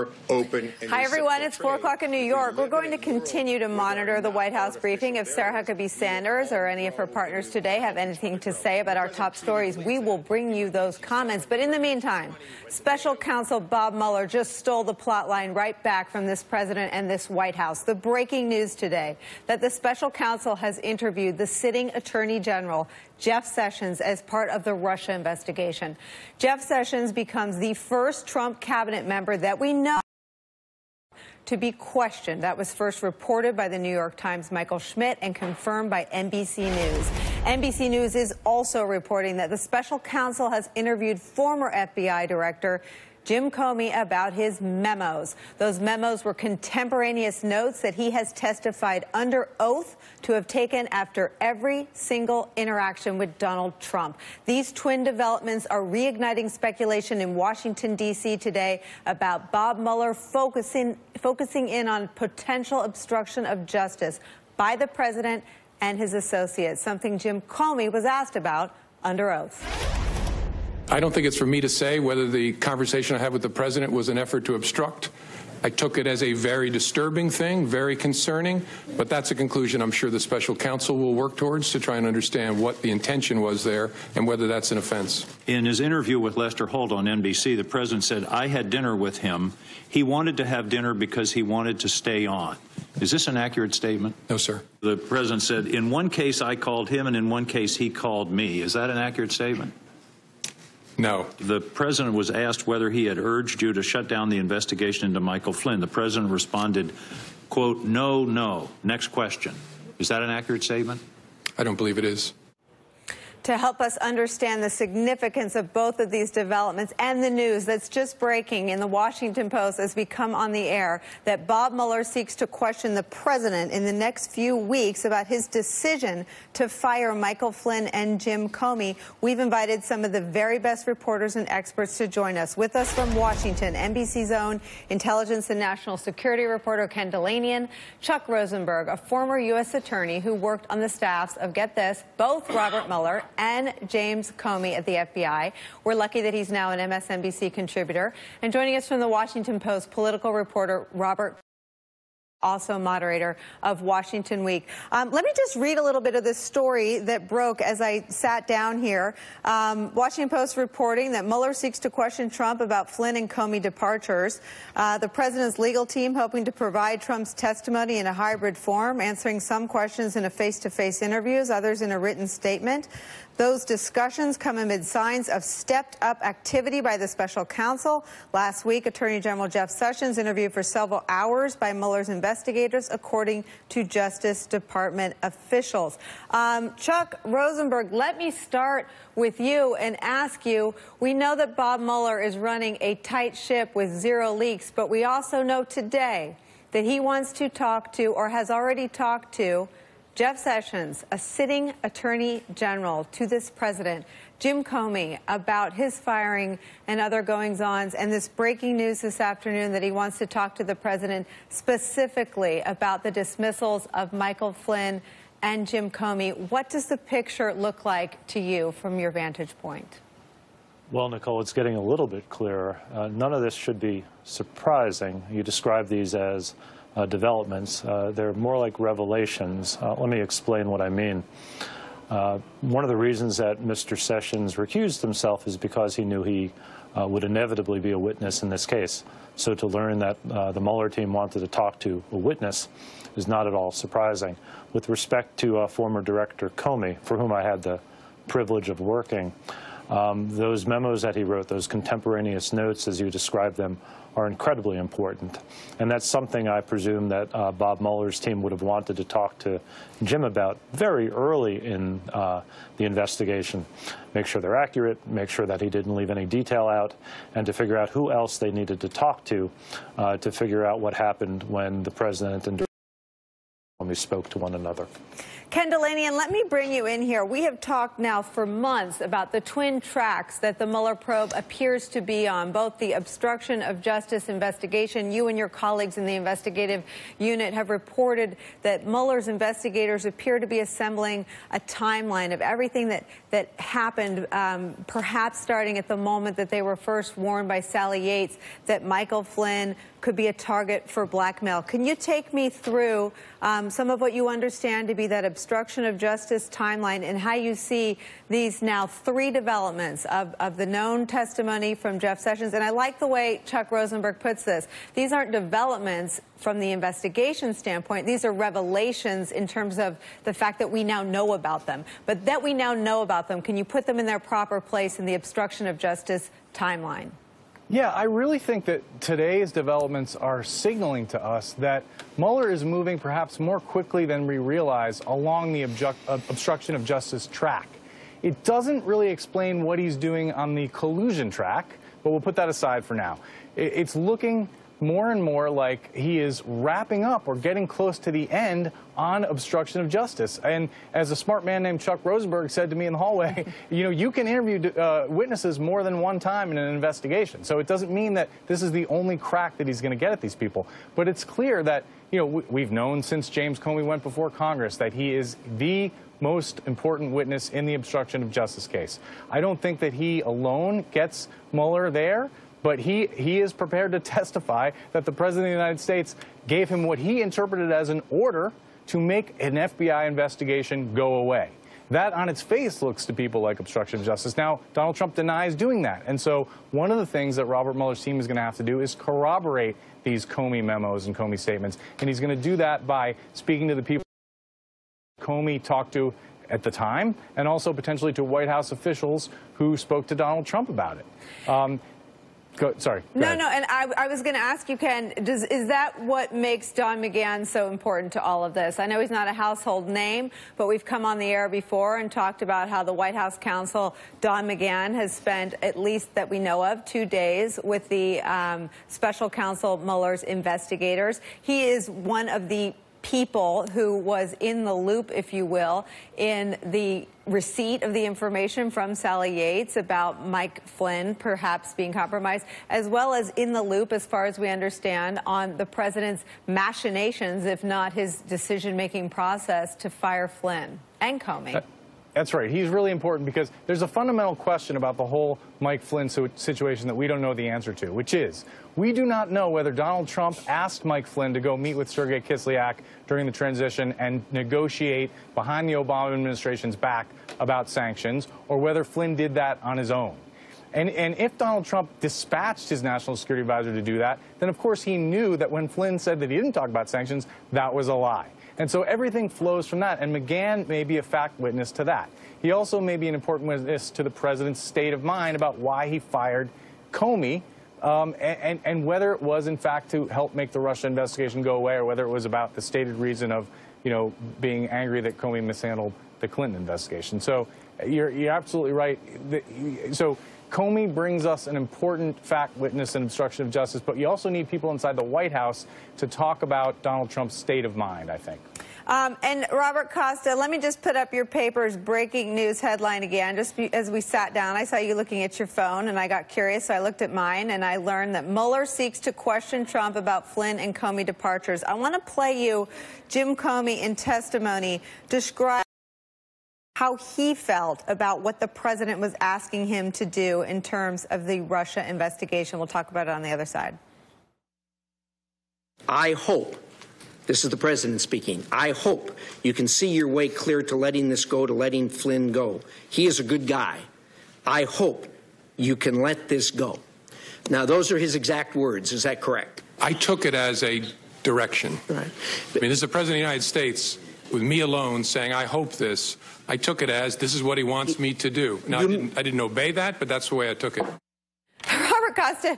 more open and Hi, everyone. It's 4 o'clock in New York. We're going to continue to monitor the White House briefing. If Sarah Huckabee Sanders or any of her partners today have anything to say about our top stories, we will bring you those comments. But in the meantime, Special Counsel Bob Mueller just stole the plot line right back from this president and this White House. The breaking news today that the Special Counsel has interviewed the sitting Attorney General, Jeff Sessions, as part of the Russia investigation. Jeff Sessions becomes the first Trump cabinet member that we know to be questioned. That was first reported by the New York Times' Michael Schmidt and confirmed by NBC News. NBC News is also reporting that the special counsel has interviewed former FBI Director Jim Comey about his memos. Those memos were contemporaneous notes that he has testified under oath to have taken after every single interaction with Donald Trump. These twin developments are reigniting speculation in Washington, D.C. today about Bob Mueller focusing in on potential obstruction of justice by the president and his associates, something Jim Comey was asked about under oath. I don't think it's for me to say whether the conversation I had with the president was an effort to obstruct. I took it as a very disturbing thing, very concerning, but that's a conclusion I'm sure the special counsel will work towards to try and understand what the intention was there and whether that's an offense. In his interview with Lester Holt on NBC, the president said, I had dinner with him. He wanted to have dinner because he wanted to stay on. Is this an accurate statement? No, sir. The president said, in one case I called him and in one case he called me. Is that an accurate statement? No. The president was asked whether he had urged you to shut down the investigation into Michael Flynn. The president responded, quote, no, no. Next question. Is that an accurate statement? I don't believe it is. To help us understand the significance of both of these developments and the news that's just breaking in the Washington Post as we come on the air, that Bob Mueller seeks to question the president in the next few weeks about his decision to fire Michael Flynn and Jim Comey. We've invited some of the very best reporters and experts to join us. With us from Washington, NBC's own intelligence and national security reporter Ken Dilanian, Chuck Rosenberg, a former U.S. attorney who worked on the staffs of, get this, both Robert Mueller and James Comey at the FBI. We're lucky that he's now an MSNBC contributor. And joining us from the Washington Post, political reporter Robert, also moderator of Washington Week. Let me just read a little bit of this story that broke as I sat down here. Washington Post reporting that Mueller seeks to question Trump about Flynn and Comey departures. The president's legal team hoping to provide Trump's testimony in a hybrid form, answering some questions in a face-to-face interviews, others in a written statement. Those discussions come amid signs of stepped-up activity by the special counsel. Last week, Attorney General Jeff Sessions interviewed for several hours by Mueller's investigators, according to Justice Department officials. Chuck Rosenberg, let me start with you and ask you, we know that Bob Mueller is running a tight ship with zero leaks, but we also know today that he wants to talk to, or has already talked to, Jeff Sessions, a sitting attorney general, to this president, Jim Comey, about his firing and other goings-ons, and this breaking news this afternoon that he wants to talk to the president specifically about the dismissals of Michael Flynn and Jim Comey. What does the picture look like to you from your vantage point? Well, Nicole, it's getting a little bit clearer. None of this should be surprising. You describe these as developments. They're more like revelations. Let me explain what I mean. One of the reasons that Mr. Sessions recused himself is because he knew he would inevitably be a witness in this case. So to learn that the Mueller team wanted to talk to a witness is not at all surprising. With respect to former Director Comey, for whom I had the privilege of working, those memos that he wrote, those contemporaneous notes, as you described them, are incredibly important. And that's something I presume that Bob Mueller's team would have wanted to talk to Jim about very early in the investigation. Make sure they're accurate, make sure that he didn't leave any detail out, and to figure out who else they needed to talk to figure out what happened when the president and when we spoke to one another. Ken Delaney, and let me bring you in here. We have talked now for months about the twin tracks that the Mueller probe appears to be on, both the obstruction of justice investigation. You and your colleagues in the investigative unit have reported that Mueller's investigators appear to be assembling a timeline of everything that happened, perhaps starting at the moment that they were first warned by Sally Yates that Michael Flynn could be a target for blackmail. Can you take me through some of what you understand to be that obstruction of justice timeline and how you see these now 3 developments of the known testimony from Jeff Sessions? And I like the way Chuck Rosenberg puts this. These aren't developments from the investigation standpoint. These are revelations in terms of the fact that we now know about them. But that we now know about them, can you put them in their proper place in the obstruction of justice timeline? Yeah, I really think that today's developments are signaling to us that Mueller is moving perhaps more quickly than we realize along the obstruction of justice track. It doesn't really explain what he's doing on the collusion track, but we'll put that aside for now. It's looking more and more like he is wrapping up or getting close to the end on obstruction of justice. And as a smart man named Chuck Rosenberg said to me in the hallway, you can interview witnesses more than one time in an investigation. So it doesn't mean that this is the only crack that he's going to get at these people. But it's clear that, we've known since James Comey went before Congress that he is the most important witness in the obstruction of justice case. I don't think that he alone gets Mueller there, but he is prepared to testify that the President of the United States gave him what he interpreted as an order to make an FBI investigation go away. That on its face looks to people like obstruction of justice. Now, Donald Trump denies doing that. And so one of the things that Robert Mueller's team is going to have to do is corroborate these Comey memos and Comey statements. And he's going to do that by speaking to the people Comey talked to at the time, and also potentially to White House officials who spoke to Donald Trump about it. Sorry. No, and I was going to ask you, Ken, is that what makes Don McGahn so important to all of this? I know he's not a household name, but we've come on the air before and talked about how the White House counsel, Don McGahn, has spent, at least that we know of, 2 days with the special counsel Mueller's investigators. He is one of the people who was in the loop, if you will, in the receipt of the information from Sally Yates about Mike Flynn perhaps being compromised, as well as in the loop, as far as we understand, on the president's machinations, if not his decision-making process, to fire Flynn and Comey. That's right. He's really important because there's a fundamental question about the whole Mike Flynn situation that we don't know the answer to, which is we do not know whether Donald Trump asked Mike Flynn to go meet with Sergei Kislyak during the transition and negotiate behind the Obama administration's back about sanctions, or whether Flynn did that on his own. And if Donald Trump dispatched his national security advisor to do that, then of course he knew that when Flynn said that he didn't talk about sanctions, that was a lie. And so everything flows from that, and McGahn may be a fact witness to that. He also may be an important witness to the president's state of mind about why he fired Comey, and whether it was, in fact, to help make the Russia investigation go away, or whether it was about the stated reason of, being angry that Comey mishandled the Clinton investigation. So you're absolutely right. So Comey brings us an important fact witness in obstruction of justice, but you also need people inside the White House to talk about Donald Trump's state of mind, I think. And Robert Costa, let me just put up your paper's breaking news headline again. Just as we sat down, I saw you looking at your phone, and I got curious, so I looked at mine, and I learned that Mueller seeks to question Trump about Flynn and Comey departures. I want to play you Jim Comey in testimony describe how he felt about what the president was asking him to do in terms of the Russia investigation. We'll talk about it on the other side. I hope, this is the president speaking, I hope you can see your way clear to letting this go, to letting Flynn go. He is a good guy. I hope you can let this go. Now, those are his exact words. Is that correct? I took it as a direction. Right. I mean, this is the President of the United States with me alone saying, I hope this. I took it as this is what he wants me to do. Now, I didn't obey that, but that's the way I took it. Robert Costa,